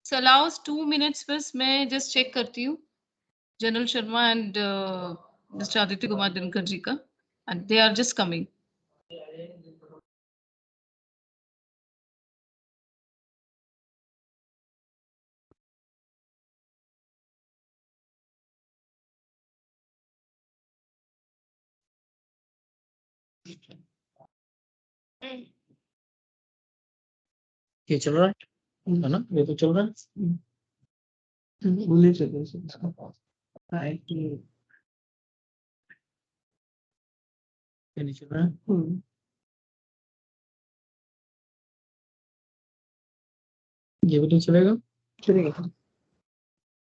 So allows 2 minutes बस मैं just check करती हूँ general Sharma and Mr. Aditya Kumar Dinkar जी का, and they are just coming. ये चल रहा है ना? ये तो चल रहा है। बोलिए चलिए ये नहीं चल रहा है। ये भी नहीं चलेगा। चलेगा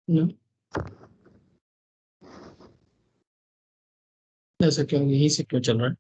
ना? ऐसा क्यों? यही से क्यों चल रहा है?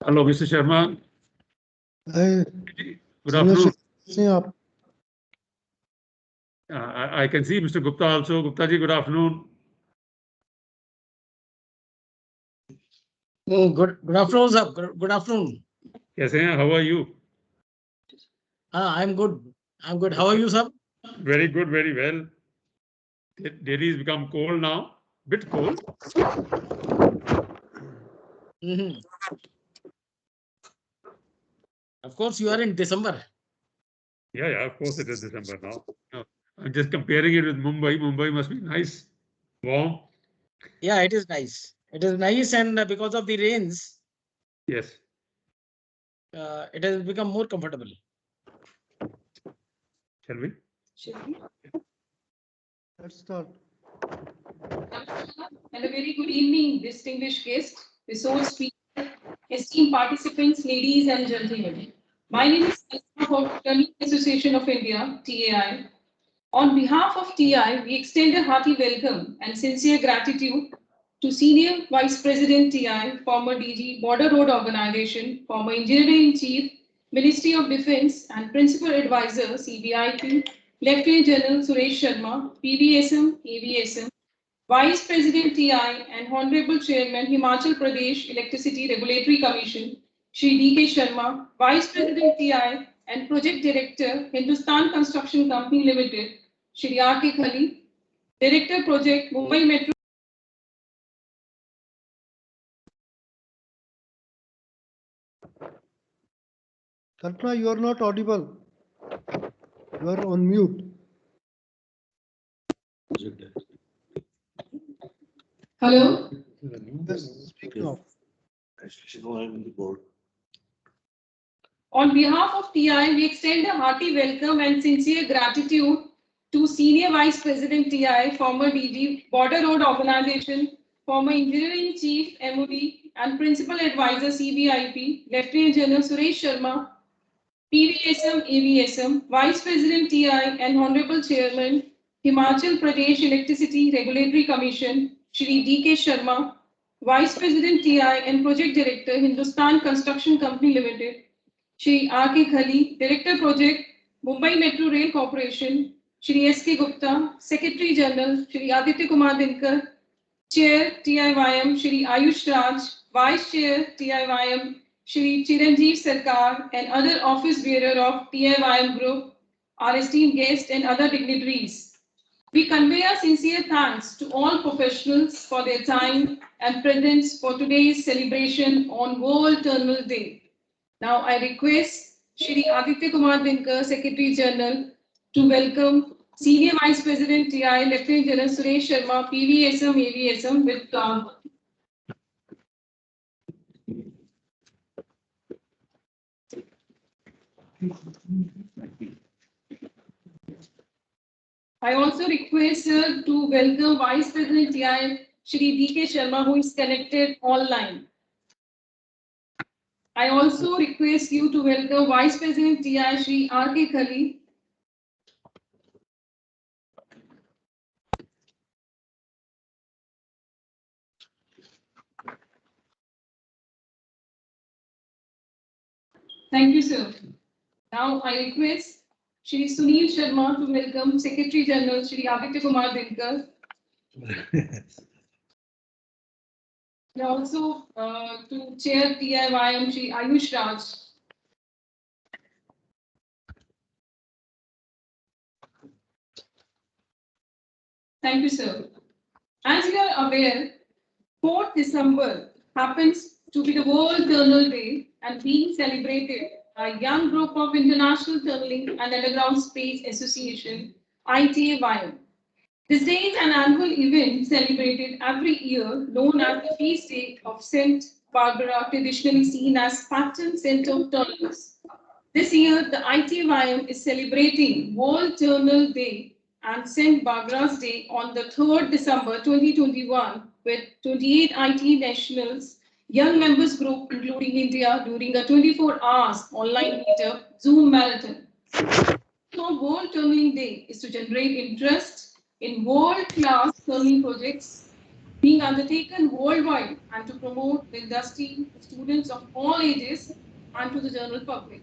Hello, Mr. Sharma. Hey, Good afternoon. see आप? I can see Mr. Gupta also. Gupta ji, good afternoon. Good afternoon, sir. Good afternoon. कैसे हैं? How are you? I'm good. I'm good. How are you, sir? Very good, very well. Delhi has become cold now, bit cold. Mhm. Of course, you are in December. Yeah, of course it is December now. No, I'm just comparing it with Mumbai. Mumbai must be nice, warm. Yeah, it is nice. It is nice, and because of the rains, Yes. it has become more comfortable. Shall we? Let's start. And a very good evening, distinguished guests, resource speakers, esteemed participants, ladies and gentlemen. My name is Salma of Tunneling Association of India, TAI. On behalf of TI, we extend a hearty welcome and sincere gratitude to Senior Vice President TI, former DG, Border Road Organization, former Engineer-in-Chief, Ministry of Defense, and Principal Advisor, CBIP, Lieutenant General Suresh Sharma, PVSM, AVSM, Vice President TI and Honorable Chairman Himachal Pradesh Electricity Regulatory Commission, Shri D.K. Sharma, Vice President TI and Project Director Hindustan Construction Company Limited, Shri R.K. Khali, Director Project Mumbai Metro. Kalpana, you are not audible. You are on mute. Hello. Yes, speak now. On behalf of TI, we extend a hearty welcome and sincere gratitude to Senior Vice President TI, former DG, Border Road Organization, former Engineering Chief, MOD, and Principal Advisor, CBIP, Lieutenant General Suresh Sharma, PVSM, AVSM, Vice President TI, and Honorable Chairman, Himachal Pradesh Electricity Regulatory Commission, Shri D.K. Sharma, Vice President TI and Project Director, Hindustan Construction Company Limited, Shri R.K. Khali, Director Project, Mumbai Metro Rail Corporation, Shri S.K. Gupta, Secretary General, Shri Aditya Kumar Dinkar, Chair TIYM, Shri Ayush Raj, Vice Chair TIYM, Shri Chiranjeev Sarkar, and other office bearer of TIYM Group, our esteemed guests and other dignitaries. We convey our sincere thanks to all professionals for their time and presence for today's celebration on World Terminal Day. Now I request Shri Aditya Kumar Dinkar, Secretary General, to welcome Senior Vice President TI, Lieutenant General Suresh Sharma, PVSM, AVSM with flower. I also request to welcome Vice President TI, Shri D.K. Sharma, who is connected online. I also request you to welcome Vice President TI, Shri R.K. Khali. Thank you, sir. Now I request Shri Sunil Sharma to welcome Secretary General Shri Aditya Kumar Dinkar. And also to Chair TIYM Shri Ayush Raj. Thank you, sir. As you are aware, 4th December happens to be the World Tunnel Day and being celebrated by a young group of International Tunneling and Underground Space Association, ITAYM. This day is an annual event celebrated every year known as the Feast Day of St. Barbara, traditionally seen as patron saint of tunnels. This year, the ITYM is celebrating World Tunnel Day and St. Barbara's Day on the 3rd December 2021 with 28 IT nationals, young members group including India during a 24 hours online meetup Zoom marathon. So World Tunneling Day is to generate interest in world-class tunneling projects being undertaken worldwide and to promote the industry to students of all ages and to the general public.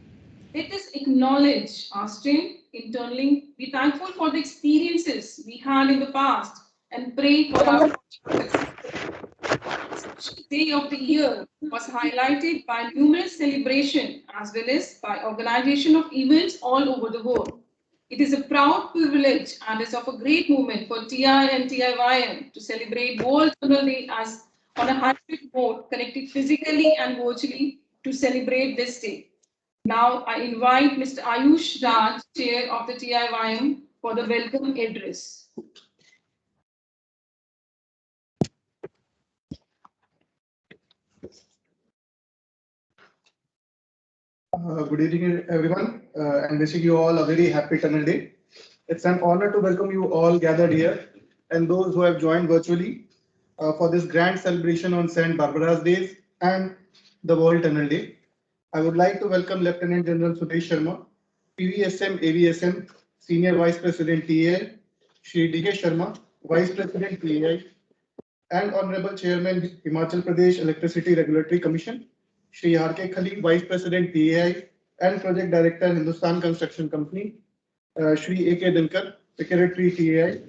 Let us acknowledge our strength in tunneling, be thankful for the experiences we had in the past, and pray for our success. day of the year was highlighted by numerous celebrations as well as by organization of events all over the world. It is a proud privilege and is of a great moment for TI and TIYM to celebrate World Tunnel Day as on a hybrid mode, connected physically and virtually to celebrate this day. Now I invite Mr. Ayush Raj, Chair of the TIYM, for the welcome address. Good evening, everyone, and wishing you all a very happy Tunnel Day. It's an honor to welcome you all gathered here and those who have joined virtually for this grand celebration on St. Barbara's Days and the World Tunnel Day. I would like to welcome Lieutenant General Sudesh Sharma, PVSM AVSM Senior Vice President TAI, Shri DK Sharma, Vice President TAI, and Honorable Chairman Himachal Pradesh Electricity Regulatory Commission, Shri R.K. Khali, Vice President TAI and Project Director Hindustan Construction Company, Shri A.K. Dinkar, Secretary TAI,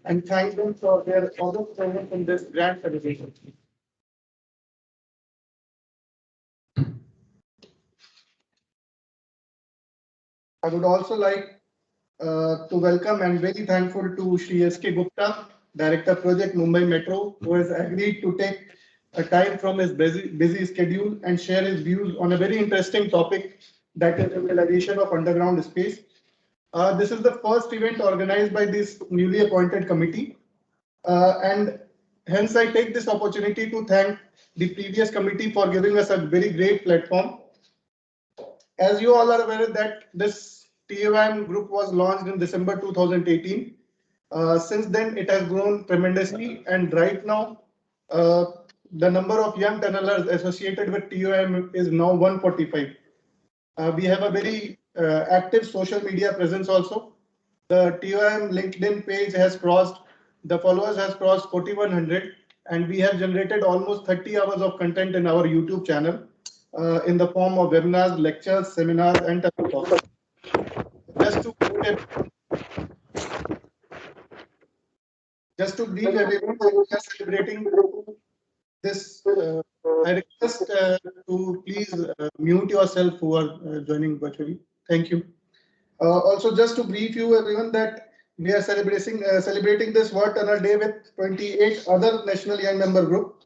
and thank them for their august presence in this grand celebration. I would also like to welcome and very thankful to Shri S.K. Gupta, Director Project Mumbai Metro, who has agreed to take a time from his busy schedule and share his views on a very interesting topic, that is utilization of underground space. This is the first event organized by this newly appointed committee, and hence I take this opportunity to thank the previous committee for giving us a very great platform. As you all are aware that this TIYM group was launched in December 2018. Since then, it has grown tremendously, and right now, the number of young tunnelers associated with TIYM is now 145. We have a very active social media presence also. The TIYM LinkedIn page has crossed, the followers has crossed 4100, and we have generated almost 30 hours of content in our YouTube channel in the form of webinars, lectures, seminars, and talks. Just to brief everyone, we are celebrating this. I request to please mute yourself who are joining virtually. Thank you. Also, just to brief you everyone that we are celebrating this World Tunnel Day with 28 other national young member group.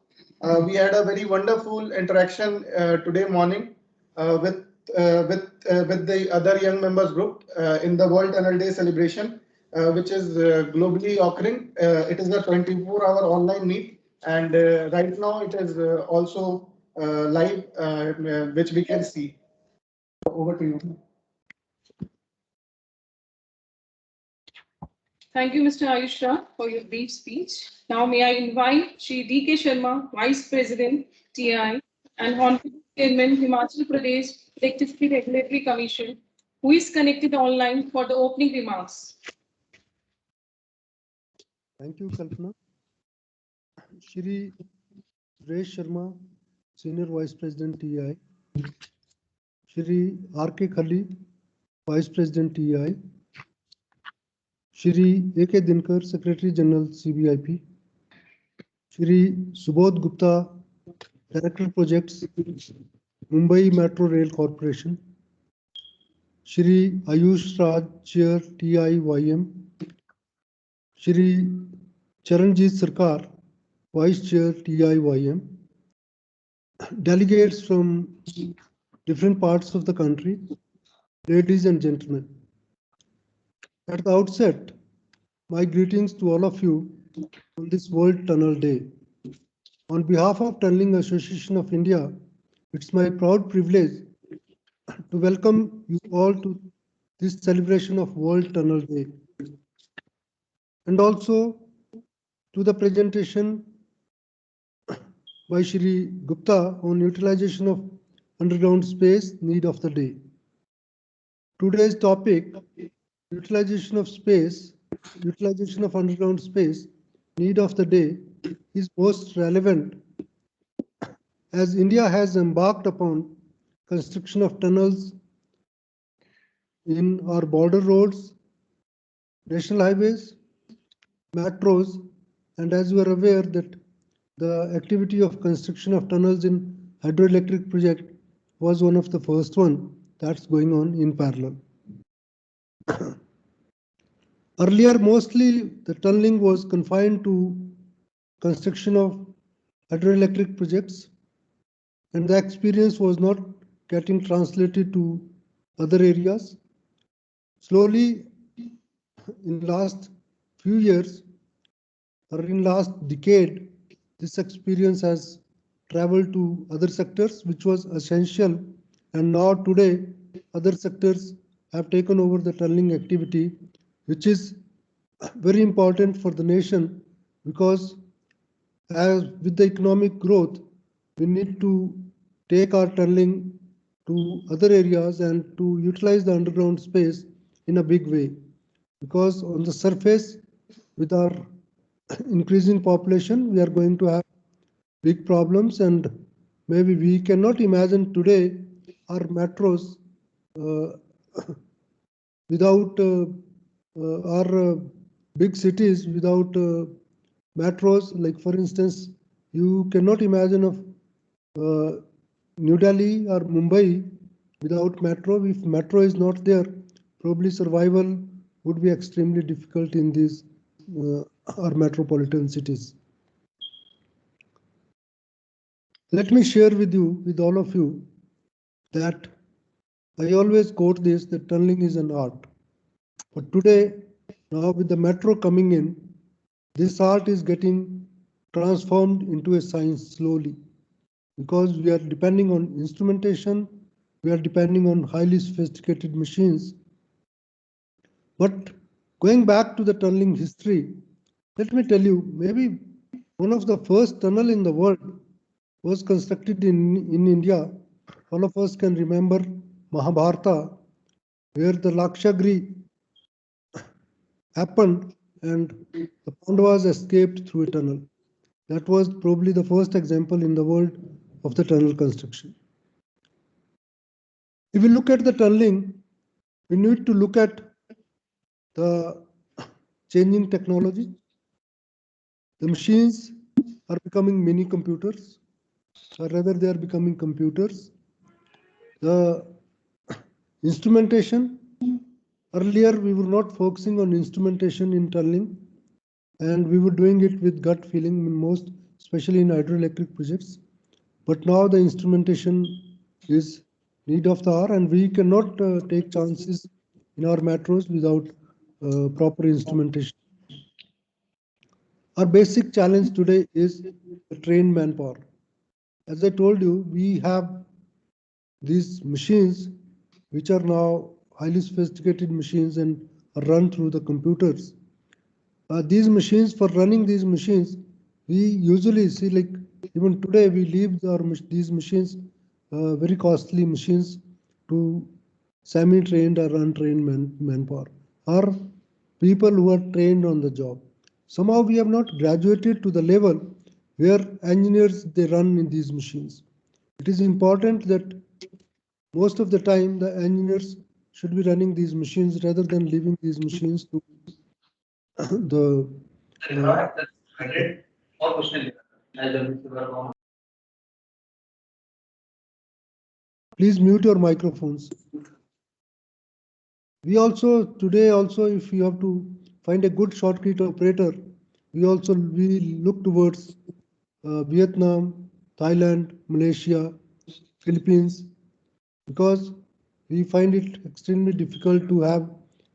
We had a very wonderful interaction today morning with the other young members group in the World Tunnel Day celebration, which is globally occurring. It is a 24-hour online meet, and right now it is also live, which we can see. Over to you. Thank you, Mr. Ayush Raj, for your brief speech. Now, may I invite Shri D.K. Sharma, Vice President, TI, and Honorable Chairman, Himachal Pradesh Electricity Regulatory Commission, who is connected online for the opening remarks. Thank you, Kalpana. Shri Suresh Sharma, Senior Vice President TI. Shri R.K. Khali, Vice President TI. Shri A.K. Dinkar, Secretary General CBIP. Shri Subodh Gupta, Director Projects, Mumbai Metro Rail Corporation. Shri Ayush Raj, Chair TIYM. Shri Charanjit Sarkar, Vice Chair TIYM. Delegates from different parts of the country, ladies and gentlemen. At the outset, my greetings to all of you on this World Tunnel Day. On behalf of Tunneling Association of India, it's my proud privilege to welcome you all to this celebration of World Tunnel Day, and also to the presentation by Shri Gupta on utilization of underground space, need of the day. Today's topic, utilization of space, utilization of underground space, need of the day, is most relevant as India has embarked upon construction of tunnels in our border roads, national highways, metros, and as you are aware that the activity of construction of tunnels in hydroelectric project was one of the first one that's going on in parallel. Earlier, mostly the tunneling was confined to construction of hydroelectric projects, and the experience was not getting translated to other areas. Slowly, in last few years or in last decade, this experience has traveled to other sectors, which was essential. And now today, other sectors have taken over the tunneling activity, which is very important for the nation, because as with the economic growth, we need to take our tunneling to other areas and to utilize the underground space in a big way. Because on the surface, with our increasing population, we are going to have big problems, and maybe we cannot imagine today our metros without our big cities without metros. Like for instance, you cannot imagine of New Delhi or Mumbai without metro. If metro is not there, probably survival would be extremely difficult in these our metropolitan cities. Let me share with you, with all of you, that I always quote this, that tunneling is an art. But today, now with the metro coming in, this art is getting transformed into a science slowly, because we are depending on instrumentation, we are depending on highly sophisticated machines. But going back to the tunneling history, let me tell you, maybe one of the first tunnel in the world was constructed in India. All of us can remember Mahabharata, where the Lakshagri happened and the Pandavas escaped through a tunnel. That was probably the first example in the world of the tunnel construction. If we look at the tunneling, we need to look at the changing technology. The machines are becoming mini computers, or rather they are becoming computers. The instrumentation, earlier we were not focusing on instrumentation in tunneling, and we were doing it with gut feeling in most, especially in hydroelectric projects. But now the instrumentation is need of the hour, and we cannot take chances in our metros without proper instrumentation. Our basic challenge today is the trained manpower. As I told you, we have these machines which are now highly sophisticated machines and are run through the computers. These machines, for running these machines, we usually see, like even today, we leave these machines, very costly machines, to semi-trained or untrained manpower, or people who are trained on the job. Somehow we have not graduated to the level where engineers, they run in these machines. It is important that most of the time the engineers should be running these machines rather than leaving these machines to the please mute your microphones. We also today also, if you have to find a good shotcrete operator, we look towards Vietnam, Thailand, Malaysia, Philippines, because we find it extremely difficult to have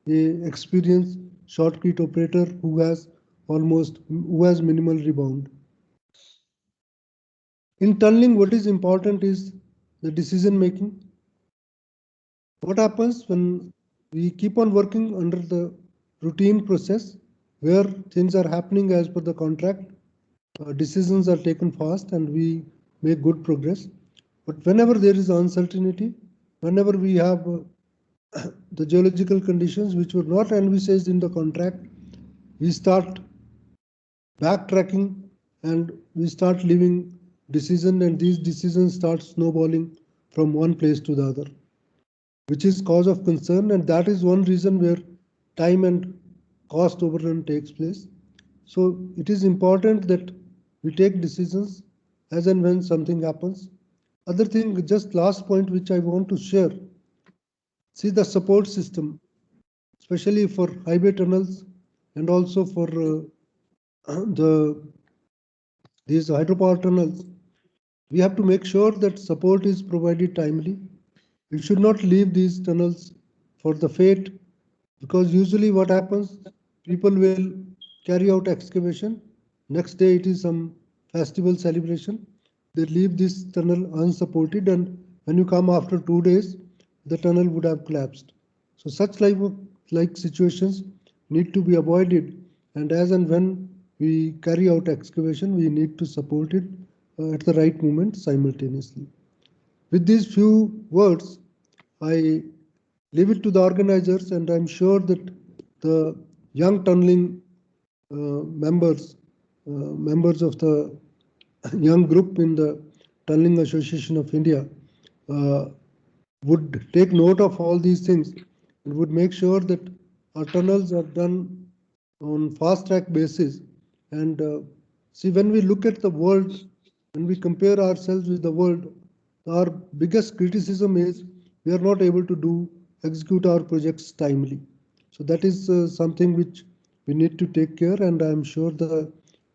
a experienced shotcrete operator who has minimal rebound. In tunneling, what is important is the decision making. What happens when we keep on working under the routine process where things are happening as per the contract, decisions are taken fast and we make good progress. But whenever there is uncertainty, whenever we have the geological conditions which were not envisaged in the contract, we start backtracking and we start leaving decisions, and these decisions start snowballing from one place to the other, which is cause of concern, and that is one reason where time and cost overrun takes place. So it is important that We take decisions as and when something happens. Other thing, just last point which I want to share. See the support system, especially for highway tunnels and also for these hydropower tunnels. We have to make sure that support is provided timely. We should not leave these tunnels for the fate, because usually what happens, people will carry out excavation. Next day it is some festival celebration. They leave this tunnel unsupported, and when you come after 2 days, the tunnel would have collapsed. So such like situations need to be avoided, and as and when we carry out excavation, we need to support it at the right moment simultaneously. With these few words, I leave it to the organizers, and I'm sure that the young tunneling members of the young group in the Tunneling Association of India would take note of all these things and would make sure that our tunnels are done on fast track basis. And see, when we look at the world, when we compare ourselves with the world, our biggest criticism is we are not able to execute our projects timely. So that is something which we need to take care, and I'm sure the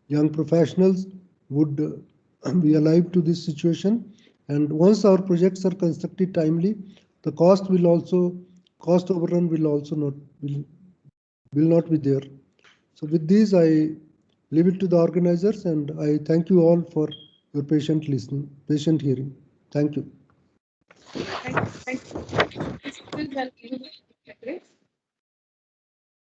young professionals would be alive to this situation. And once our projects are constructed timely, the cost overrun will also not be there. So with these, I leave it to the organizers, and I thank you all for your patient listening, patient hearing. Thank you.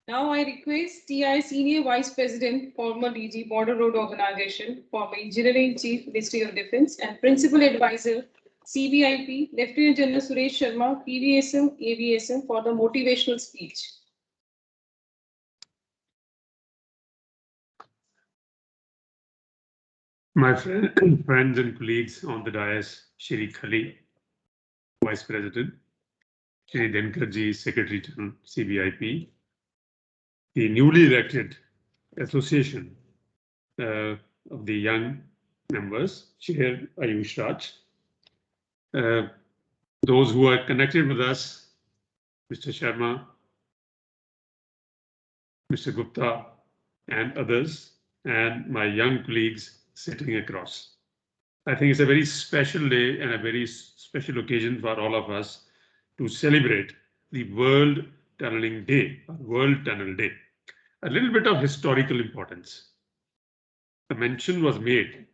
Now I request TI Senior Vice President, former DG, Border Road Organization, former Engineering Chief, Ministry of Defense, and Principal Advisor, CBIP, Lieutenant General Suresh Sharma, PVSM, AVSM, for the motivational speech. My friends and colleagues on the dais, Shri Khali, Vice President, Shri Denkarji, Secretary General, CBIP, the newly elected association of the young members, Chair Ayush Raj, those who are connected with us, Mr. Sharma, Mr. Gupta, and others, and my young colleagues sitting across. I think it's a very special day and a very special occasion for all of us to celebrate the World Tunneling Day, or World Tunnel Day. A little bit of historical importance. The mention was made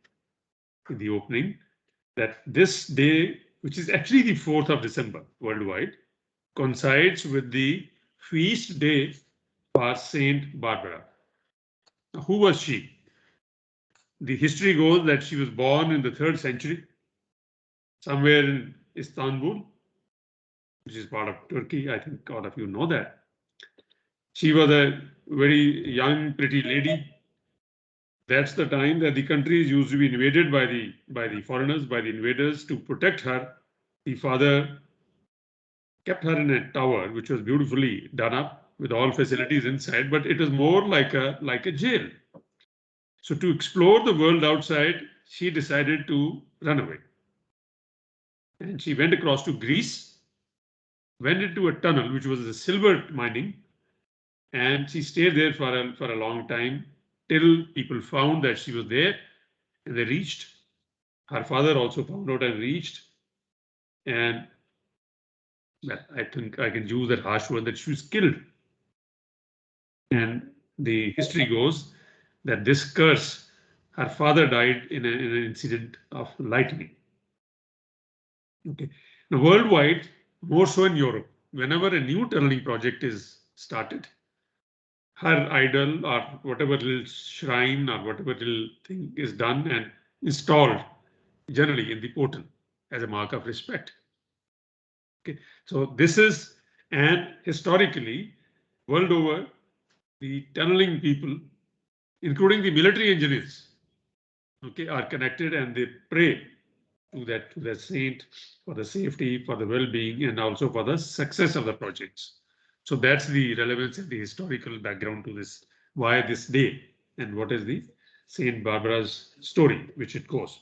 in the opening that this day, which is actually the 4th of December worldwide, coincides with the feast day for Saint Barbara. Now, who was she? The history goes that she was born in the 3rd century, somewhere in Istanbul, which is part of Turkey. I think all of you know that. She was a very young, pretty lady. That's the time that the countries used to be invaded by the foreigners, by the invaders. To protect her, the father kept her in a tower, which was beautifully done up with all facilities inside, but it was more like a jail. So to explore the world outside, she decided to run away. And she went across to Greece, went into a tunnel, which was a silver mining, and she stayed there for a long time till people found that she was there, and they reached. Her father also found out and reached, and well, I think I can use that harsh word, that she was killed. And the history goes that this curse, her father died in an incident of lightning. Okay. Now, worldwide, more so in Europe, whenever a new tunneling project is started, her idol or whatever little shrine or whatever little thing is done and installed generally in the portal as a mark of respect. Okay, so this is, and historically, world over, the tunneling people, including the military engineers, okay, are connected, and they pray to that saint for the safety, for the well-being, and also for the success of the projects. So that's the relevance and the historical background to this, why this day and what is the St. Barbara's story, which it goes.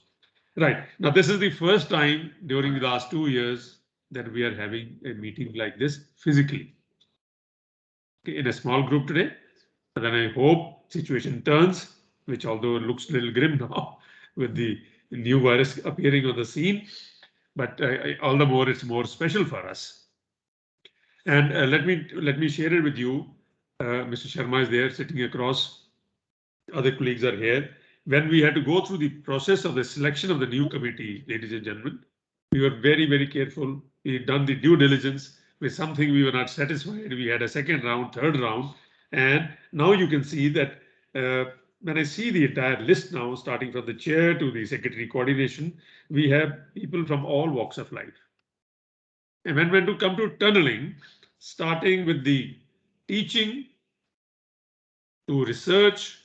Right. Now, this is the first time during the last 2 years that we are having a meeting like this physically. Okay, in a small group today. But then I hope situation turns, which although it looks a little grim now with the new virus appearing on the scene, but all the more it's more special for us. And let me share it with you. Mr. Sharma is there sitting across. Other colleagues are here. When we had to go through the process of the selection of the new committee, ladies and gentlemen, we were very, very careful. We've done the due diligence. With something we were not satisfied, we had a second round, third round, and now you can see that when I see the entire list now, starting from the chair to the secretary coordination, we have people from all walks of life. And when we come to tunneling, starting with the teaching, to research,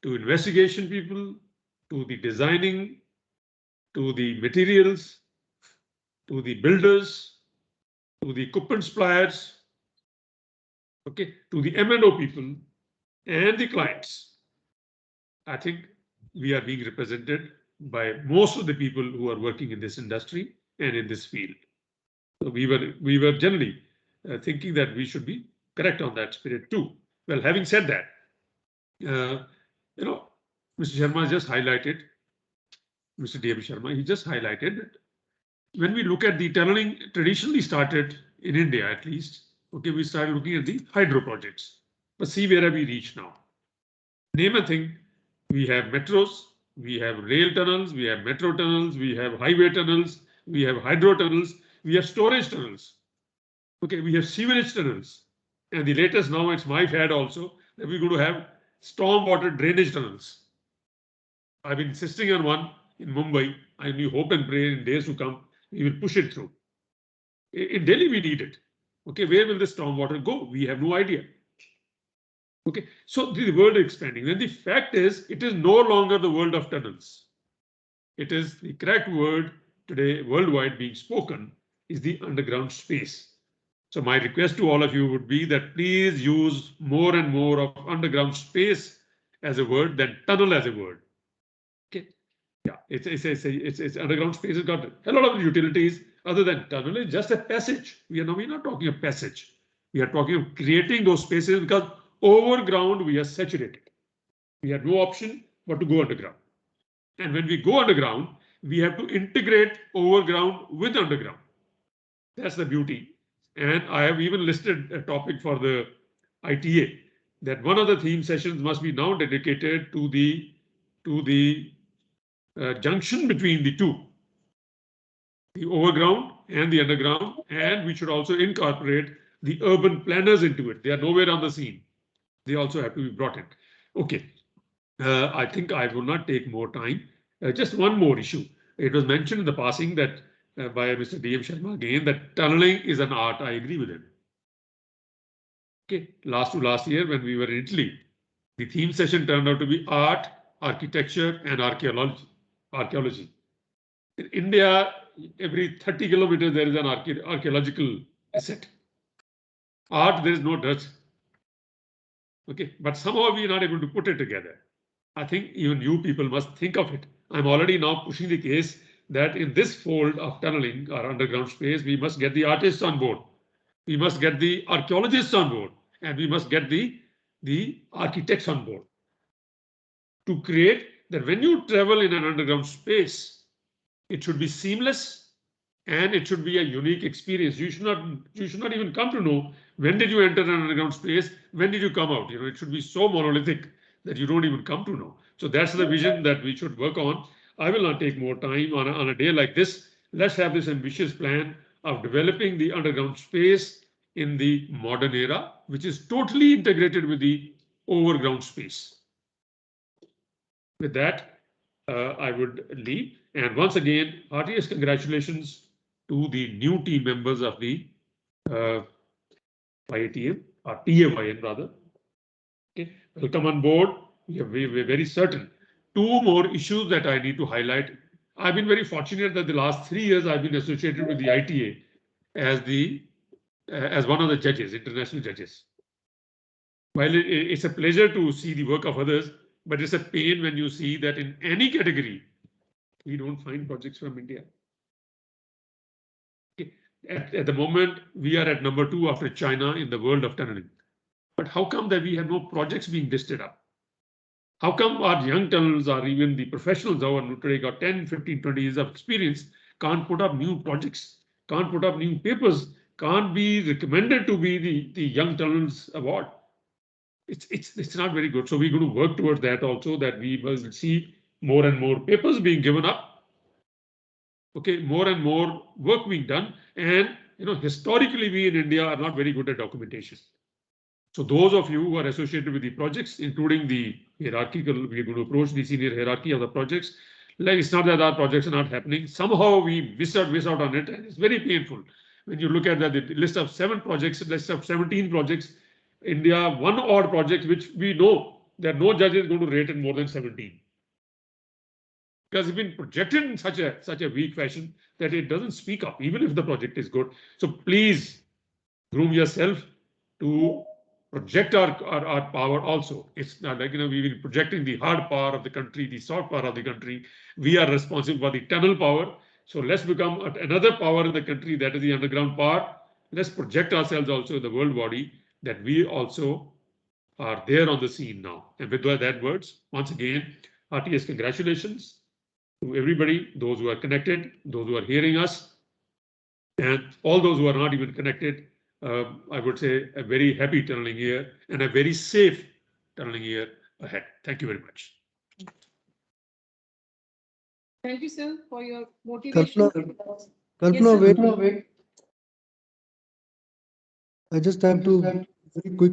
to investigation people, to the designing, to the materials, to the builders, to the equipment suppliers, okay, to the M&O people and the clients. I think we are being represented by most of the people who are working in this industry and in this field. So we were generally thinking that we should be correct on that spirit too. Well, having said that, Mr. Sharma just highlighted, Mr. D.M. Sharma, he just highlighted that when we look at the tunneling traditionally started in India, at least, okay, we started looking at the hydro projects. But see where have we reached now? Name a thing, we have metros, we have rail tunnels, we have metro tunnels, we have highway tunnels, we have hydro tunnels, we have storage tunnels. Okay, we have sewerage tunnels. And the latest now, it's my fad also, that we're going to have stormwater drainage tunnels. I've been insisting on one in Mumbai. I only hope and pray in days to come, we will push it through. In Delhi, we need it. Okay, where will the stormwater go? We have no idea. Okay, so the world is expanding. Then the fact is, it is no longer the world of tunnels. It is the correct word today worldwide being spoken is the underground space. So my request to all of you would be that please use more and more of underground space as a word than tunnel as a word. Okay, yeah, it's underground space has got a lot of utilities other than tunnel. It's just a passage. We're not talking a passage. We are talking of creating those spaces because overground we are saturated. We have no option but to go underground. And when we go underground, we have to integrate overground with underground. That's the beauty. And I have even listed a topic for the ITA that one of the theme sessions must be now dedicated to the junction between the two, the overground and the underground, and we should also incorporate the urban planners into it. They are nowhere on the scene. They also have to be brought in. Okay, I think I will not take more time. Just one more issue. It was mentioned in the passing that by Mr. D.M. Sharma again that tunneling is an art. I agree with him. Okay, last year when we were in Italy, the theme session turned out to be art, architecture, and archaeology. In India, every 30 kilometers there is an archaeological asset. Art, there is no dirt. Okay, but somehow we are not able to put it together. I think even you people must think of it. I'm already now pushing the case that in this fold of tunneling or underground space, we must get the artists on board. We must get the archaeologists on board, and we must get the architects on board to create that when you travel in an underground space, it should be seamless and it should be a unique experience. You should not even come to know when did you enter an underground space, when did you come out. It should be so monolithic that you don't even come to know. So that's the vision that we should work on. I will not take more time on a day like this. Let's have this ambitious plan of developing the underground space in the modern era, which is totally integrated with the overground space. With that, I would leave. And once again, heartiest congratulations to the new team members of the IATM, or TAYN rather. Okay, welcome on board. We're very certain. Two more issues that I need to highlight. I've been very fortunate that the last 3 years I've been associated with the ITA as one of the judges, international judges. While it's a pleasure to see the work of others, but it's a pain when you see that in any category, we don't find projects from India. Okay. At the moment, we are at number 2 after China in the world of tunneling. But how come that we have no projects being listed up? How come our young tunnels or even the professionals who today got 10, 15, 20 years of experience can't put up new projects, can't put up new papers, can't be recommended to be the Young Tunnels Award? It's not very good. So we're going to work towards that also, that we will see more and more papers being given up. Okay, more and more work being done. And historically, we in India are not very good at documentation. So those of you who are associated with the projects, including the hierarchical, we're going to approach the senior hierarchy of the projects. Like, it's not that our projects are not happening. Somehow we miss out on it, and it's very painful. When you look at the list of 7 projects, list of 17 projects, India, 1 odd project, which we know that no judge is going to rate in more than 17. Because it's been projected in such a weak fashion that it doesn't speak up, even if the project is good. So please groom yourself to project our power also. It's not like, we've been projecting the hard power of the country, the soft power of the country. We are responsible for the tunnel power. So let's become another power in the country, that is the underground power. Let's project ourselves also in the world body, that we also are there on the scene now. And with that words, once again, heartiest congratulations to everybody, those who are connected, those who are hearing us, and all those who are not even connected. I would say a very happy tunneling year and a very safe tunneling year ahead. Thank you very much. Thank you, sir, for your motivation. Kalpana, Yes, sir. wait. I just have to very quick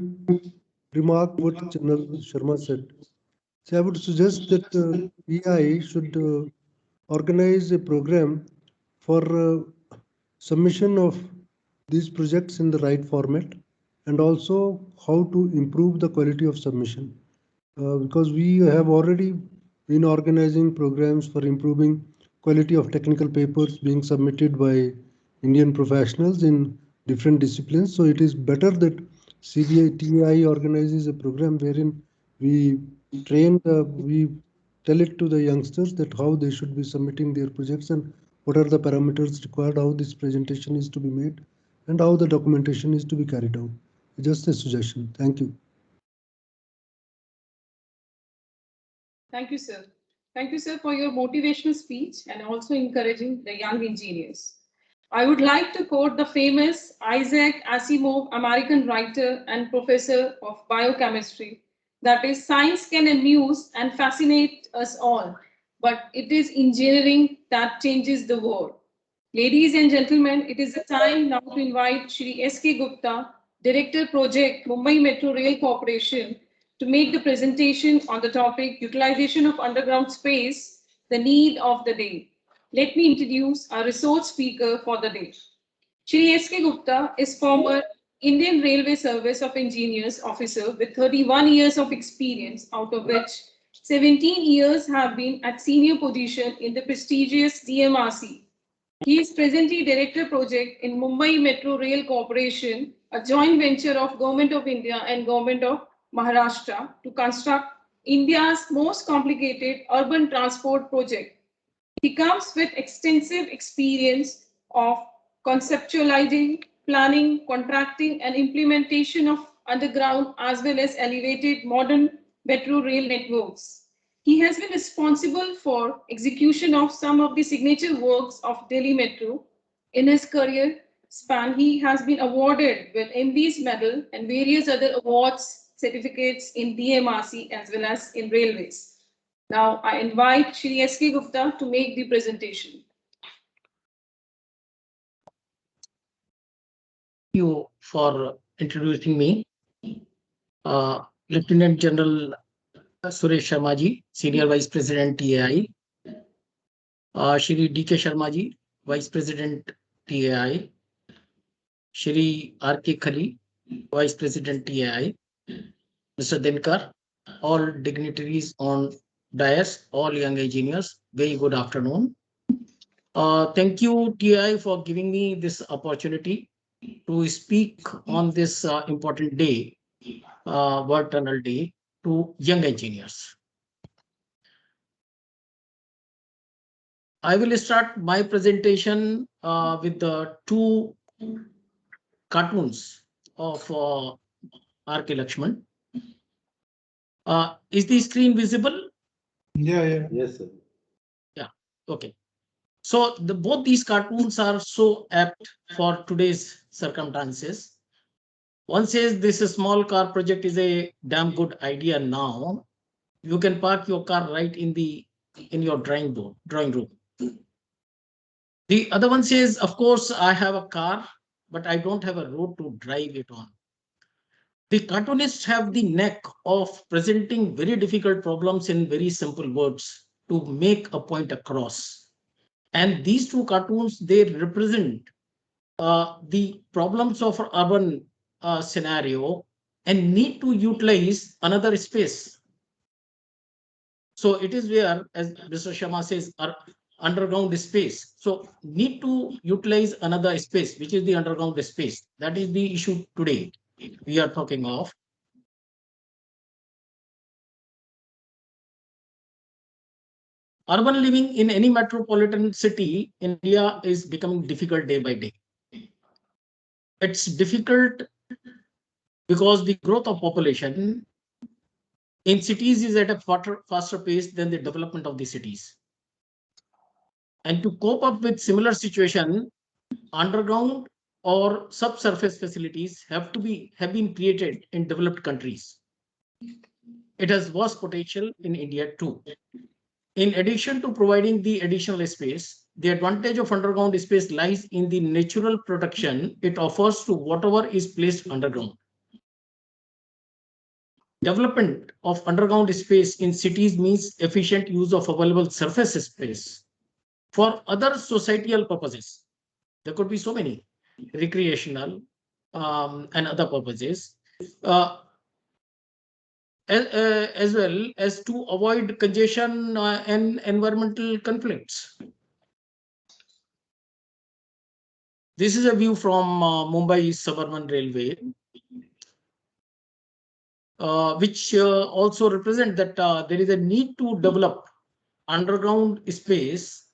remark what General Sharma said. So I would suggest that EI should organize a program for submission of these projects in the right format, and also how to improve the quality of submission. Because we have already been organizing programs for improving quality of technical papers being submitted by Indian professionals in different disciplines. So it is better that CBI organizes a program wherein we we tell it to the youngsters that how they should be submitting their projects and what are the parameters required, how this presentation is to be made, and how the documentation is to be carried out. Just a suggestion. Thank you. Thank you, sir. Thank you, sir, for your motivational speech and also encouraging the young engineers. I would like to quote the famous Isaac Asimov, American writer and professor of biochemistry, that is, science can amuse and fascinate us all, but it is engineering that changes the world. Ladies and gentlemen, it is the time now to invite Shri S.K. Gupta, Director Project, Mumbai Metro Rail Corporation, to make the presentation on the topic Utilization of Underground Space, the Need of the Day. Let me introduce our resource speaker for the day. Shri S.K. Gupta is former Indian Railway Service of Engineers officer with 31 years of experience, out of which 17 years have been at senior position in the prestigious DMRC. He is presently Director Project in Mumbai Metro Rail Corporation, a joint venture of Government of India and Government of Maharashtra to construct India's most complicated urban transport project. He comes with extensive experience of conceptualizing, planning, contracting, and implementation of underground as well as elevated modern metro rail networks. He has been responsible for execution of some of the signature works of Delhi Metro. In his career span, he has been awarded with MB's medal and various other awards, certificates in DMRC as well as in railways. Now I invite Shri S.K. Gupta to make the presentation. Thank you for introducing me. Lieutenant General Suresh Sharma ji, Senior Vice President TAI. Shri D.K. Sharma ji, Vice President TAI. Shri R.K. Khali, Vice President TAI. Mr. Dinkar, all dignitaries on dais, all young engineers, very good afternoon. Thank you, TAI, for giving me this opportunity to speak on this important day, World Tunnel Day, to young engineers. I will start my presentation with the two cartoons of R.K. Lakshman. Is the screen visible? Yeah. Yes, sir. Okay. So both these cartoons are so apt for today's circumstances. One says this small car project is a damn good idea now. You can park your car right in your drawing room. The other one says, of course, I have a car, but I don't have a road to drive it on. The cartoonists have the knack of presenting very difficult problems in very simple words to make a point across. And these two cartoons, they represent the problems of urban scenario and need to utilize another space. So it is where, as Mr. Sharma says, underground space. So need to utilize another space, which is the underground space. That is the issue today we are talking of. Urban living in any metropolitan city in India is becoming difficult day by day. It's difficult because the growth of population in cities is at a faster pace than the development of the cities. And to cope up with similar situation, underground or subsurface facilities have been created in developed countries. It has vast potential in India too. In addition to providing the additional space, the advantage of underground space lies in the natural protection it offers to whatever is placed underground. Development of underground space in cities means efficient use of available surface space for other societal purposes. There could be so many recreational and other purposes, as well as to avoid congestion and environmental conflicts. This is a view from Mumbai Suburban Railway, which also represent that there is a need to develop underground space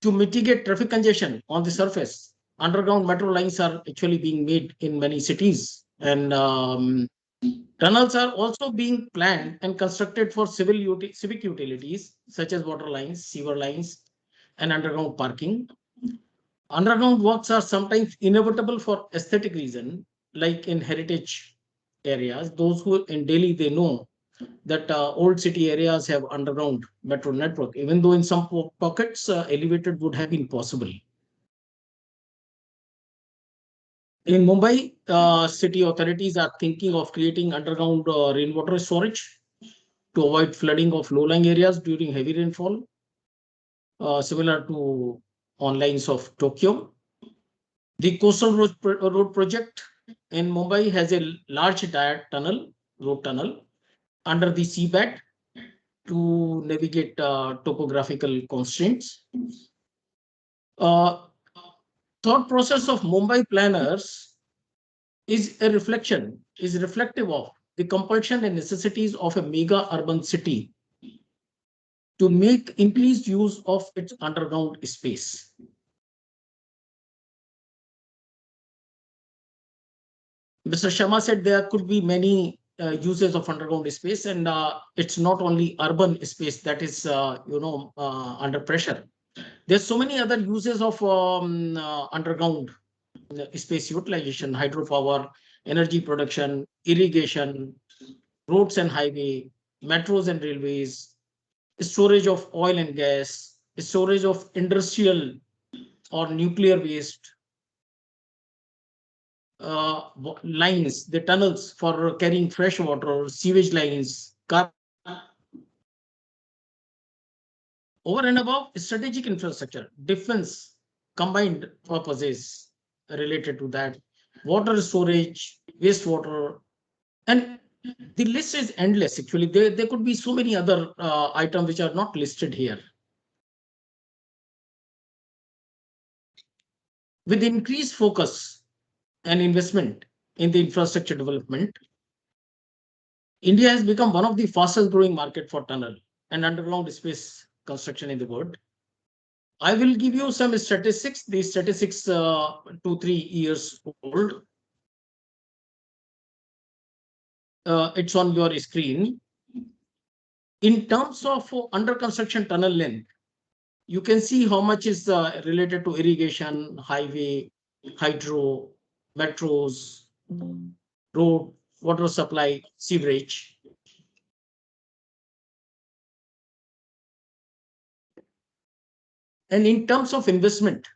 to mitigate traffic congestion on the surface. Underground metro lines are actually being made in many cities, and tunnels are also being planned and constructed for civic utilities such as water lines, sewer lines, and underground parking. Underground works are sometimes inevitable for aesthetic reason, like in heritage areas. Those who in Delhi, they know that old city areas have underground metro network, even though in some pockets elevated would have been possible. In Mumbai, city authorities are thinking of creating underground rainwater storage to avoid flooding of low-lying areas during heavy rainfall, similar to on lines of Tokyo. The coastal road project in Mumbai has a large road tunnel under the seabed to navigate topographical constraints. Thought process of Mumbai planners is reflective of the compulsion and necessities of a mega urban city to make increased use of its underground space. Mr. Sharma said there could be many uses of underground space, and it's not only urban space that is under pressure. There's so many other uses of underground space utilization: hydropower, energy production, irrigation, roads and highway, metros and railways, storage of oil and gas, storage of industrial or nuclear waste, lines, the tunnels for carrying fresh water, sewage lines, over and above strategic infrastructure, defense, combined purposes related to that, water storage, wastewater, and the list is endless. Actually, there could be so many other items which are not listed here. With increased focus and investment in the infrastructure development, India has become one of the fastest growing market for tunnel and underground space construction in the world. I will give you some statistics. These statistics 2-3 years old. It's on your screen. In terms of under construction tunnel length, you can see how much is related to irrigation, highway, hydro, metros, road, water supply, sewerage. And in terms of investment,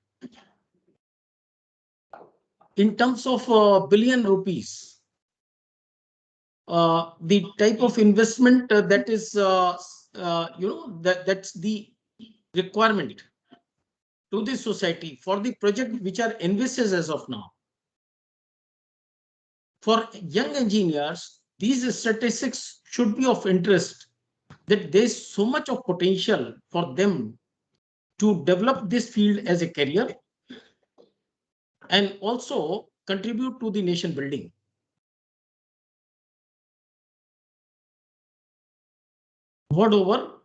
in terms of billion rupees, the type of investment that is, that's the requirement to the society for the project which are envisaged as of now. For young engineers, these statistics should be of interest, that there's so much of potential for them to develop this field as a career and also contribute to the nation building. Moreover,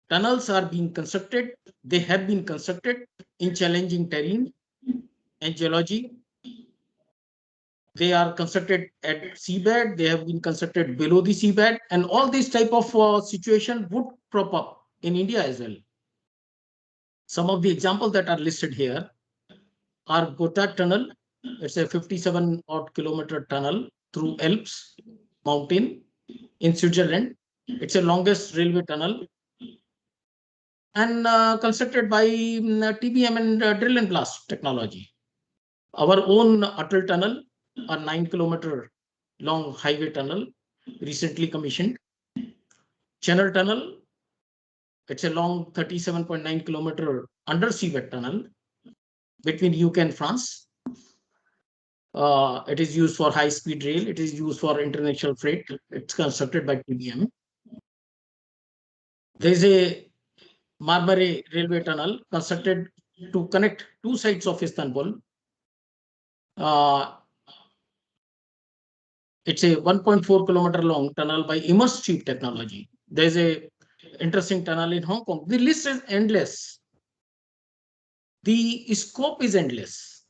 tunnels are being constructed. They have been constructed in challenging terrain and geology. They are constructed at seabed. They have been constructed below the seabed, and all these type of situation would crop up in India as well. Some of the examples that are listed here are Gotthard Tunnel. It's a 57 odd kilometer tunnel through Alps mountain in Switzerland. It's the longest railway tunnel and constructed by TBM and drill and blast technology. Our own Atal Tunnel, a 9 kilometer long highway tunnel, recently commissioned. Channel Tunnel, it's a long 37.9 kilometer undersea wet tunnel between UK and France. It is used for high-speed rail. It is used for international freight. It's constructed by TBM. There is a Marmara railway tunnel constructed to connect two sides of Istanbul. It's a 1.4 kilometer long tunnel by immersed tube technology. There's a interesting tunnel in Hong Kong. The list is endless. The scope is endless.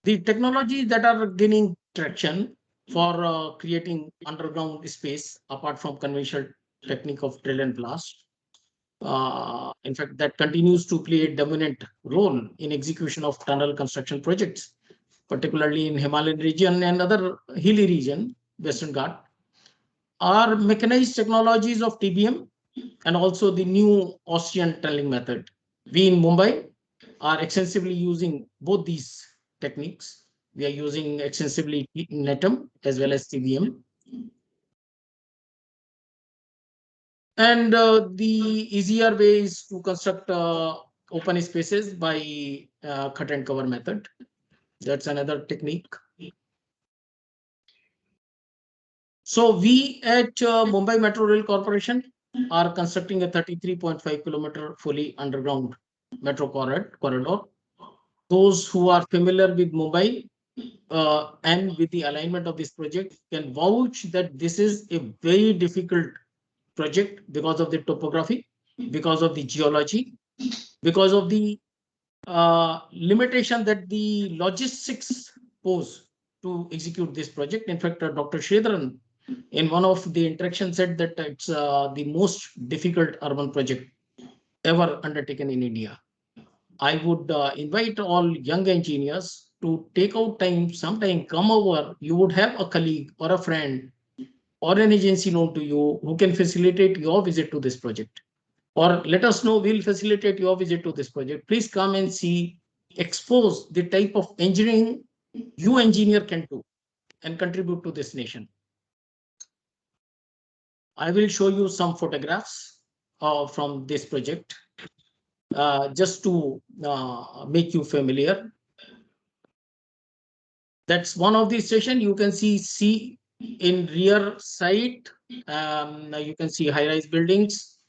The technologies that are gaining traction for creating underground space apart from conventional technique of drill and blast. In fact, that continues to play a dominant role in execution of tunnel construction projects, particularly in Himalayan region and other hilly region, Western Ghat, are mechanized technologies of TBM and also the new Austrian tunneling method. We in Mumbai are extensively using both these techniques. We are using extensively NETM as well as TBM. And the easier way is to construct open spaces by cut and cover method. That's another technique. So we at Mumbai Metro Rail Corporation are constructing a 33.5 kilometer fully underground metro corridor. Those who are familiar with Mumbai and with the alignment of this project can vouch that this is a very difficult project because of the topography, because of the geology, because of the limitation that the logistics pose to execute this project. In fact, Dr. Sridharan, in one of the interactions, said that it's the most difficult urban project ever undertaken in India. I would invite all young engineers to take out time, sometime come over. You would have a colleague or a friend or an agency known to you who can facilitate your visit to this project. Or let us know, we'll facilitate your visit to this project. Please come and see, expose the type of engineering you engineer can do and contribute to this nation. I will show you some photographs from this project just to make you familiar. That's one of the station. You can see in rear side. You can see high-rise buildings.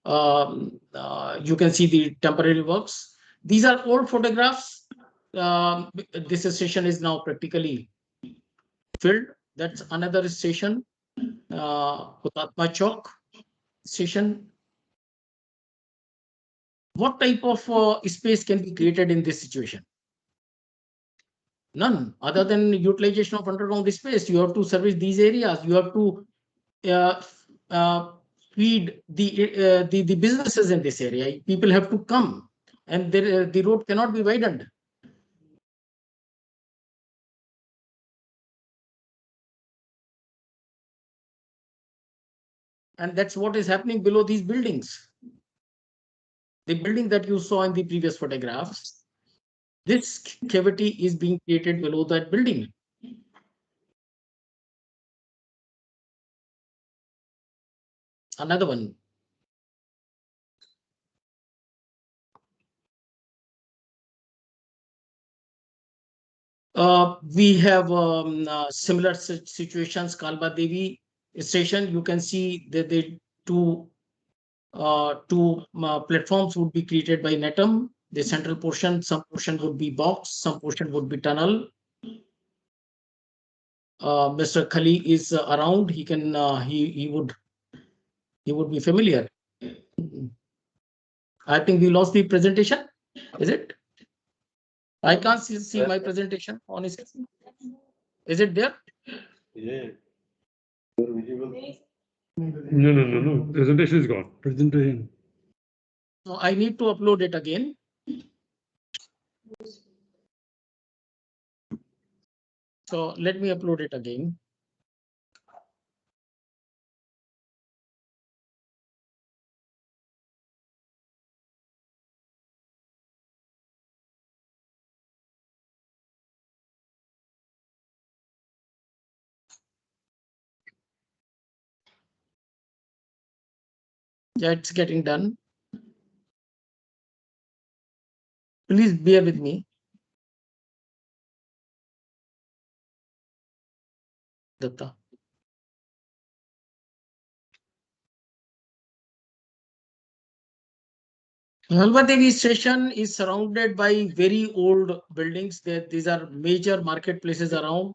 You can see the temporary works. These are old photographs. This station is now practically filled. That's another station, Hutatma Chowk. station, what type of space can be created in this situation? None, other than utilization of underground space. You have to service these areas. You have to feed the businesses in this area. People have to come, and the road cannot be widened. And that's what is happening below these buildings. The building that you saw in the previous photographs, this cavity is being created below that building. Another one. We have similar situations. Kalba Devi station, you can see that the two platforms would be created by NETM. The central portion, some portion would be box, some portion would be tunnel. Mr. Khali is around. He can he would be familiar. I think we lost the presentation. Is it? I can't see my presentation on his. Is it there? Yeah. You're visible. No. Presentation is gone. Presentation. So I need to upload it again. So let me upload it again. Yeah, it's getting done. Please bear with me. Datta. Halwa Devi station is surrounded by very old buildings. These are major marketplaces around.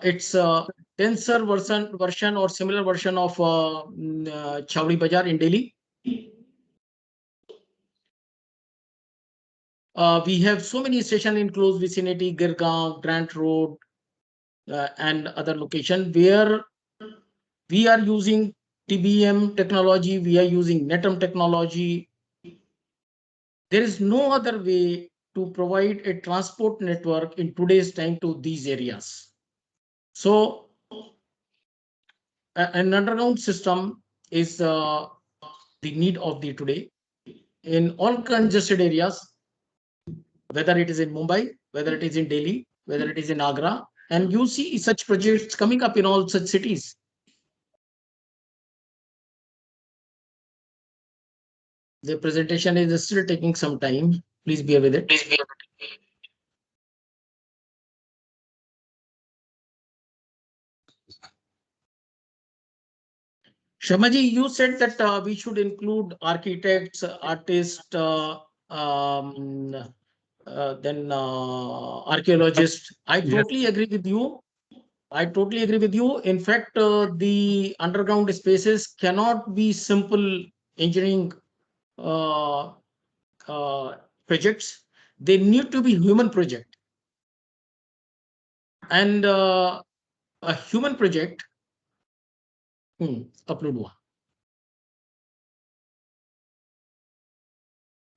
It's a denser version or similar version of Chowdi Bazaar in Delhi. We have so many stations in close vicinity, Girgaon, Grant Road, and other locations where we are using TBM technology, we are using NETM technology. There is no other way to provide a transport network in today's time to these areas. So an underground system is the need of the today in all congested areas, whether it is in Mumbai, whether it is in Delhi, whether it is in Agra, and you see such projects coming up in all such cities. The presentation is still taking some time. Please bear with it. Sharmaji, you said that we should include architects, artists, then archaeologists. I totally agree with you. I totally agree with you. In fact, the underground spaces cannot be simple engineering projects. They need to be human project. And a human project, upload one.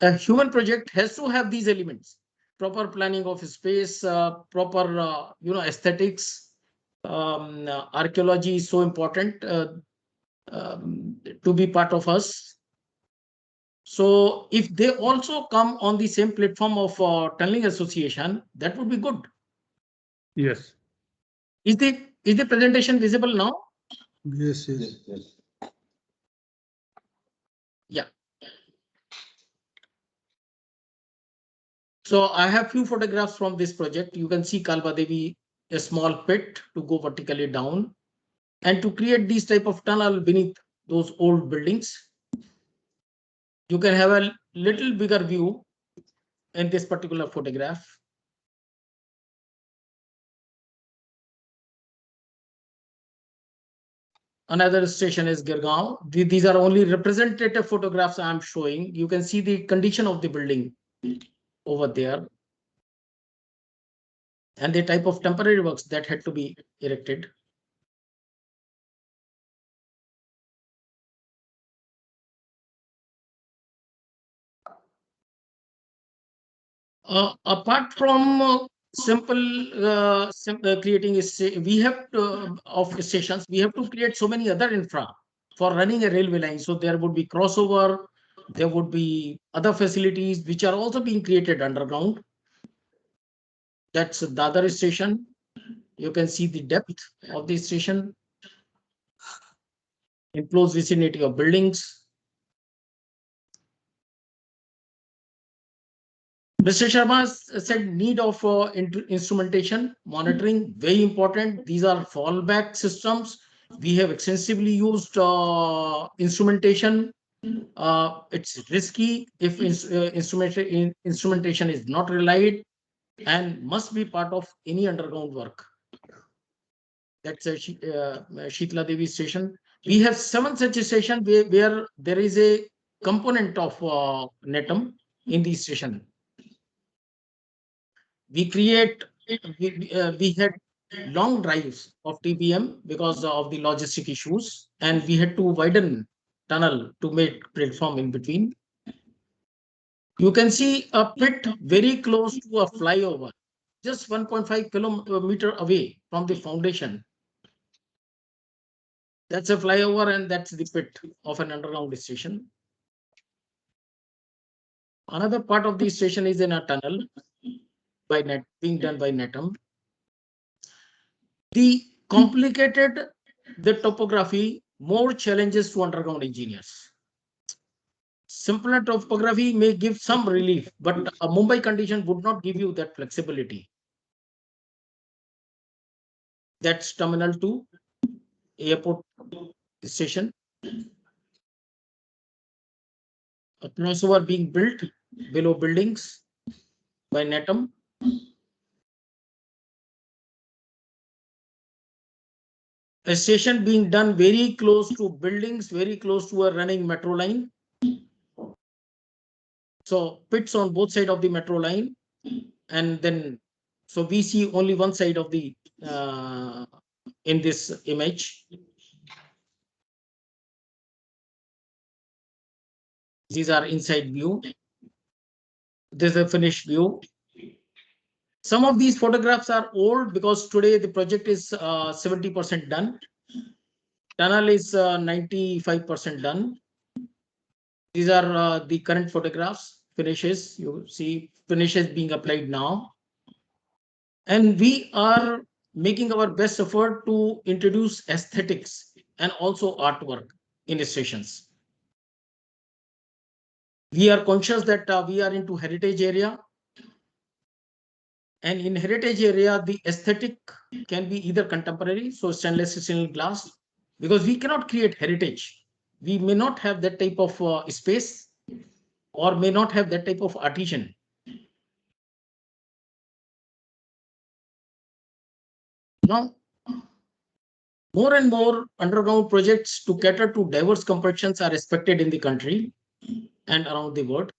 A human project has to have these elements: proper planning of space, proper aesthetics. Archaeology is so important to be part of us. So if they also come on the same platform of tunneling association, that would be good. Yes. Is the presentation visible now? Yes. Yeah. So I have few photographs from this project. You can see Kalba Devi, a small pit to go vertically down, and to create these type of tunnel beneath those old buildings. You can have a little bigger view in this particular photograph. Another station is Girgaon. These are only representative photographs I'm showing. You can see the condition of the building over there and the type of temporary works that had to be erected. Apart from creating we have of stations, we have to create so many other infra for running a railway line. So there would be crossover, there would be other facilities which are also being created underground. That's Dadar station. You can see the depth of the station in close vicinity of buildings. Mr. Sharma said need of instrumentation monitoring, very important. These are fallback systems. We have extensively used instrumentation. It's risky if instrumentation is not relied and must be part of any underground work. That's a Shitla Devi station. We have 7 such stations where there is a component of NETM in the station. We had long drives of TBM because of the logistic issues, and we had to widen tunnel to make platform in between. You can see a pit very close to a flyover, just 1.5 kilometer away from the foundation. That's a flyover and that's the pit of an underground station. Another part of the station is in a tunnel being done by NETM. The complicated the topography, more challenges to underground engineers. Simpler topography may give some relief, but a Mumbai condition would not give you that flexibility. That's Terminal 2, airport station. A crossover being built below buildings by NETM. A station being done very close to buildings, very close to a running metro line. So pits on both sides of the metro line, and then so we see only one side of the in this image. These are inside view. This is a finished view. Some of these photographs are old because today the project is 70% done. Tunnel is 95% done. These are the current photographs, finishes. You see finishes being applied now. And we are making our best effort to introduce aesthetics and also artwork in the stations. We are conscious that we are into heritage area. And in heritage area, the aesthetic can be either contemporary, so stainless steel glass, because we cannot create heritage. We may not have that type of space or may not have that type of artisan. Now, more and more underground projects to cater to diverse complexions are expected in the country and around the world.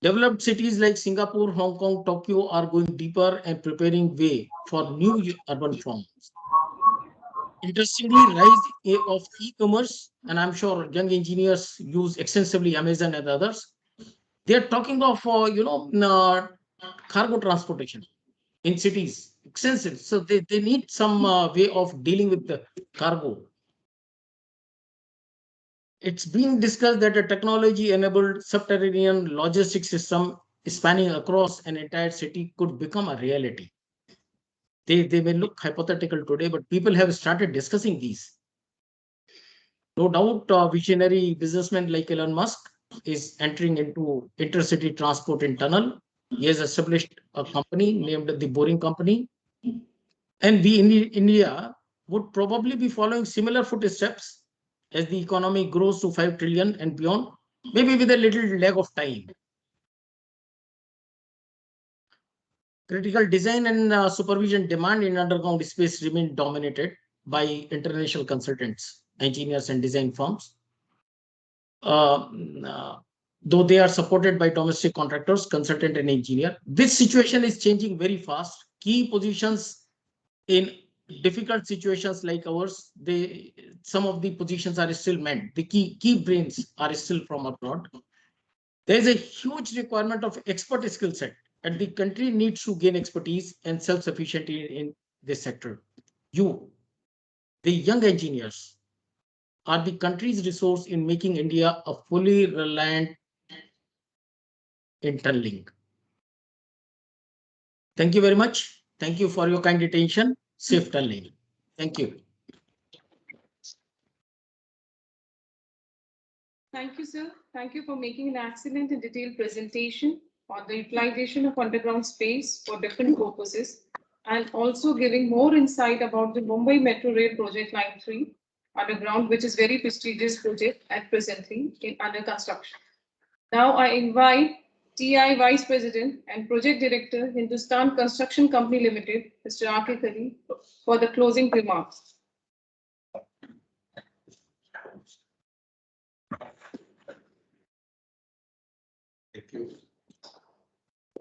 Developed cities like Singapore, Hong Kong, Tokyo are going deeper and preparing way for new urban forms. Interestingly, rise of e-commerce, and I'm sure young engineers use extensively Amazon and others. They're talking of cargo transportation in cities, extensive. So they need some way of dealing with the cargo. It's being discussed that a technology-enabled subterranean logistics system spanning across an entire city could become a reality. They may look hypothetical today, but people have started discussing these. No doubt, visionary businessman like Elon Musk is entering into intercity transport in tunnel. He has established a company named the Boring Company. And we in India would probably be following similar footsteps as the economy grows to 5 trillion and beyond, maybe with a little lag of time. Critical design and supervision demand in underground space remain dominated by international consultants, engineers and design firms. Though they are supported by domestic contractors, consultant and engineer. This situation is changing very fast. Key positions in difficult situations like ours, some of the positions are still meant. The key brains are still from abroad. There is a huge requirement of expert skill set, and the country needs to gain expertise and self-sufficiency in this sector. You, the young engineers, are the country's resource in making India a fully reliant in tunneling. Thank you very much. Thank you for your kind attention. Safe tunneling. Thank you. Thank you, sir. Thank you for making an excellent and detailed presentation on the utilization of underground space for different purposes, and also giving more insight about the Mumbai Metro Rail Project Line 3 underground, which is very prestigious project at presently under construction. Now I invite TI Vice President and Project Director, Hindustan Construction Company Limited, Mr. R.K. Kali, for the closing remarks. Thank you.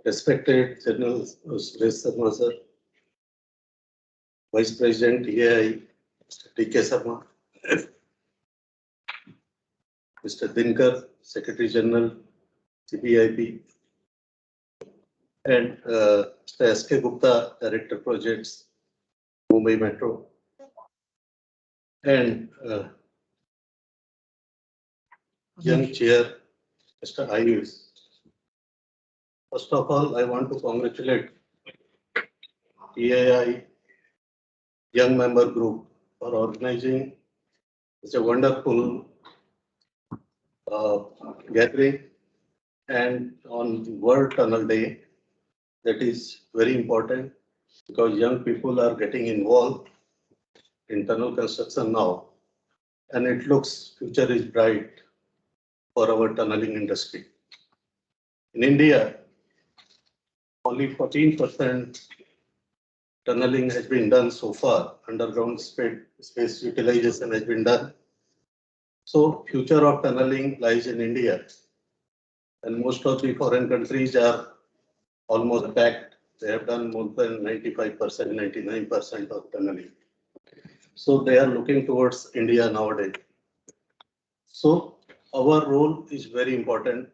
Respected General Suresh Sharma sir, Vice President TAI, Mr. D.K. Sharma, Mr. Dinkar, Secretary General, CBIP, and Mr. S.K. Gupta, Director Projects, Mumbai Metro, and young chair, Mr. Ayush. First of all, I want to congratulate TAI Young Member Group for organizing such a wonderful gathering, and on the World Tunnel Day. That is very important because young people are getting involved in tunnel construction now, and it looks future is bright for our tunneling industry. In India, only 14% tunneling has been done so far. Underground space utilization has been done. So future of tunneling lies in India, and most of the foreign countries are almost packed. They have done more than 95%, 99% of tunneling. So they are looking towards India nowadays. So our role is very important,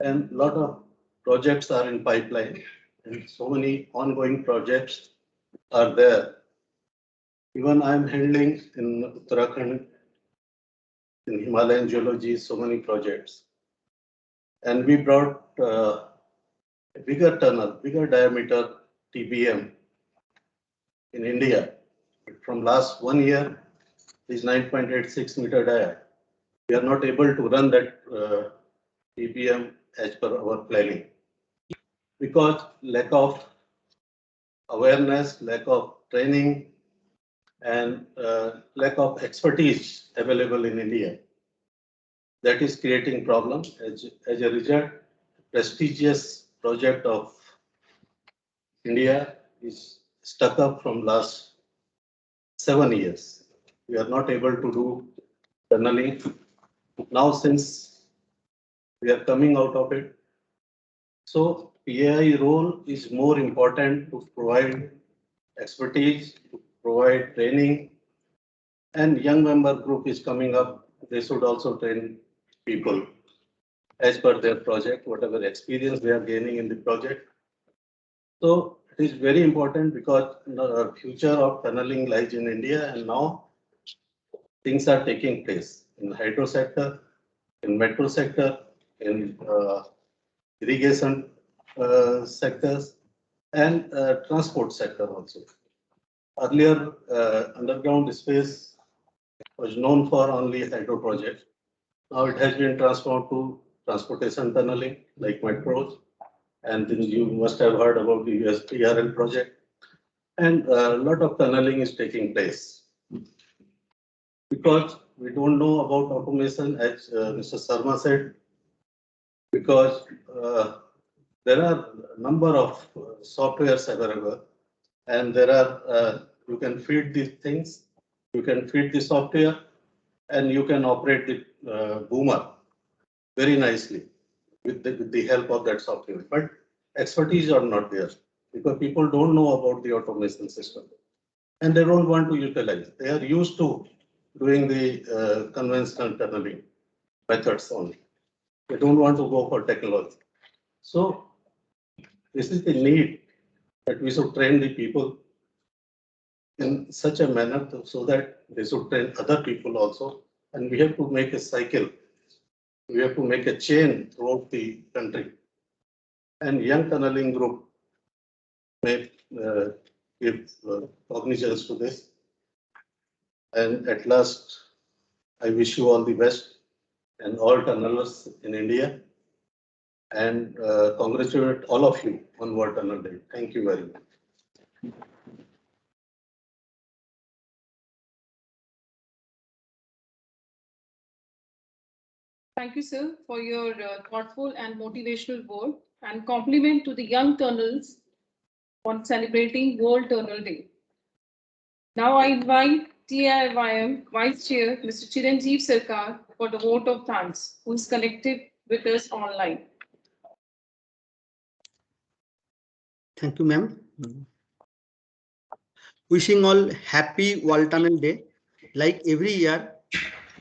and a lot of projects are in pipeline, and so many ongoing projects are there. Even I am handling in Uttarakhand, in Himalayan geology, so many projects. And we brought a bigger tunnel, bigger diameter TBM in India. From last 1 year is 9.86 meter dia. We are not able to run that TBM as per our planning because lack of awareness, lack of training, and lack of expertise available in India. That is creating problems. As a result, prestigious project of India is stuck up from last 7 years. We are not able to do tunneling. Now, since we are coming out of it, so PAI role is more important to provide expertise, to provide training, and young member group is coming up. They should also train people as per their project, whatever experience they are gaining in the project. So it is very important because the future of tunneling lies in India, and now things are taking place in the hydro sector, in metro sector, in irrigation sectors, and transport sector also. Earlier, underground space was known for only hydro projects. Now it has been transformed to transportation tunneling like metros, and then you must have heard about the USPRL project, and a lot of tunneling is taking place. Because we don't know about automation, as Mr. Sharma said, because there are a number of softwares available, and there are you can feed these things, you can feed the software, and you can operate the boomer very nicely with the help of that software. But expertise are not there because people don't know about the automation system and they don't want to utilize. They are used to doing the conventional tunneling methods only. They don't want to go for technology. So this is the need that we should train the people in such a manner so that they should train other people also. And we have to make a cycle. We have to make a chain throughout the country. And Young Tunneling Group may give cognizance to this. And at last, I wish you all the best and all tunnelers in India. And congratulate all of you on World Tunnel Day. Thank you very much. Thank you, sir, for your thoughtful and motivational word and compliment to the young tunnels on celebrating World Tunnel Day. Now I invite TIYM Vice Chair, Mr. Chiranjeev Sarkar, for the vote of thanks, who is connected with us online. Thank you, ma'am. Wishing all happy World Tunnel Day. Like every year,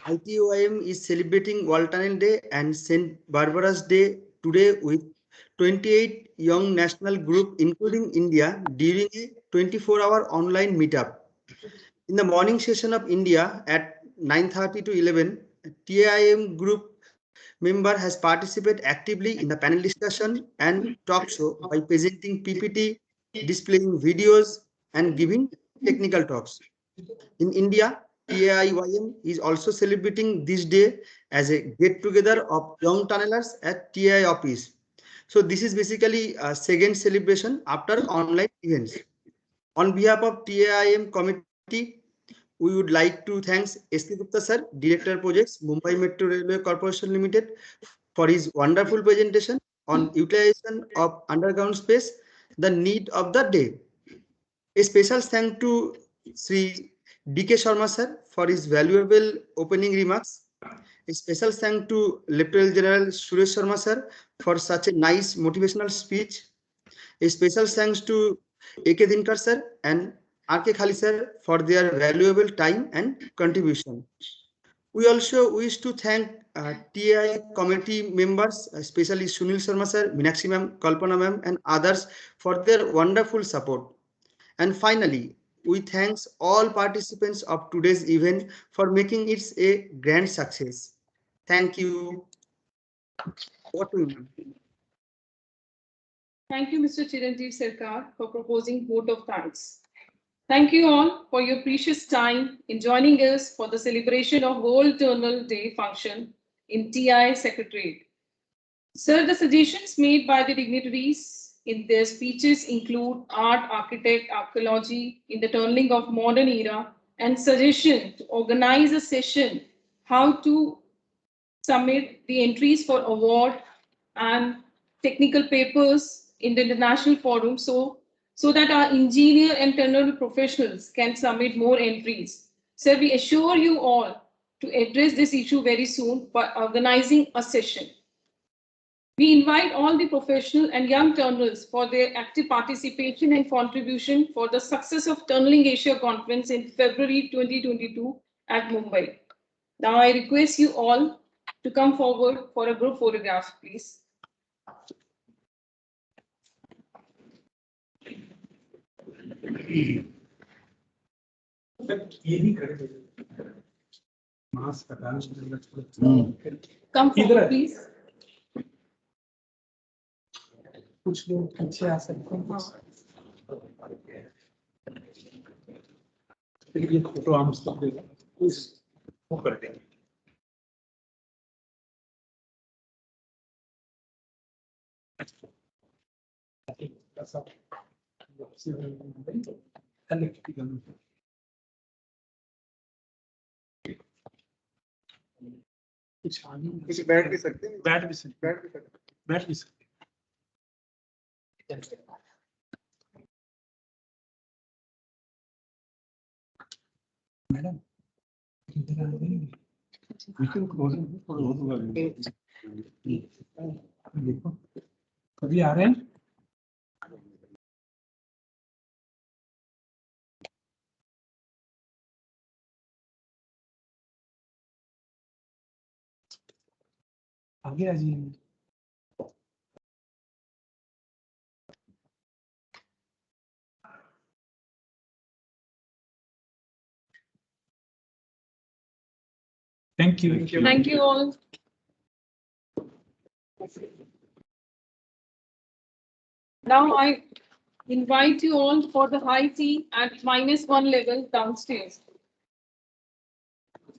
ITOIM is celebrating World Tunnel Day and St. Barbara's Day today with 28 young national group, including India, during a 24-hour online meetup. In the morning session of India at 9:30 to 11, TIM group member has participated actively in the panel discussion and talk show by presenting PPT, displaying videos, and giving technical talks. In India, TIYM is also celebrating this day as a get-together of young tunnelers at TI office. So this is basically a second celebration after online events. On behalf of TIM committee, we would like to thank S.K. Gupta sir, Director Projects, Mumbai Metro Railway Corporation Limited, for his wonderful presentation on utilization of underground space, the need of the day. A special thanks to Sri D.K. Sharma sir for his valuable opening remarks. A special thanks to Lieutenant General Suresh Sharma sir for such a nice motivational speech. A special thanks to A.K. Dinkar sir and R.K. Khali sir for their valuable time and contribution. We also wish to thank TI committee members, especially Sunil Sharma sir, Meenakshi ma'am, Kalpana ma'am, and others for their wonderful support. And finally, we thanks all participants of today's event for making it a grand success. Thank you. What do you? Thank you, Mr. Chiranjeev Sarkar, for proposing vote of thanks. Thank you all for your precious time in joining us for the celebration of World Tunnel Day function in TI Secretariat. Sir, the suggestions made by the dignitaries in their speeches include art, architect, archaeology in the tunneling of modern era, and suggestion to organize a session how to submit the entries for award and technical papers in the international forum so that our engineer and tunnel professionals can submit more entries. So we assure you all to address this issue very soon by organizing a session. We invite all the professional and young tunnelers for their active participation and contribution for the success of Tunneling Asia Conference in February 2022 at Mumbai. Now I request you all to come forward for a group photograph, please. Come forward, please. कुछ लोग पीछे आ सकते हैं ये photo हम सब देगा वो कर देंगे कुछ बैठ भी सकते हैं बैठ भी सकते मैडम इधर आ गए देखो कभी आ रहे हैं आगे आ जाइए thank you Thank you all. Now I invite you all for the high tea at -1 level downstairs.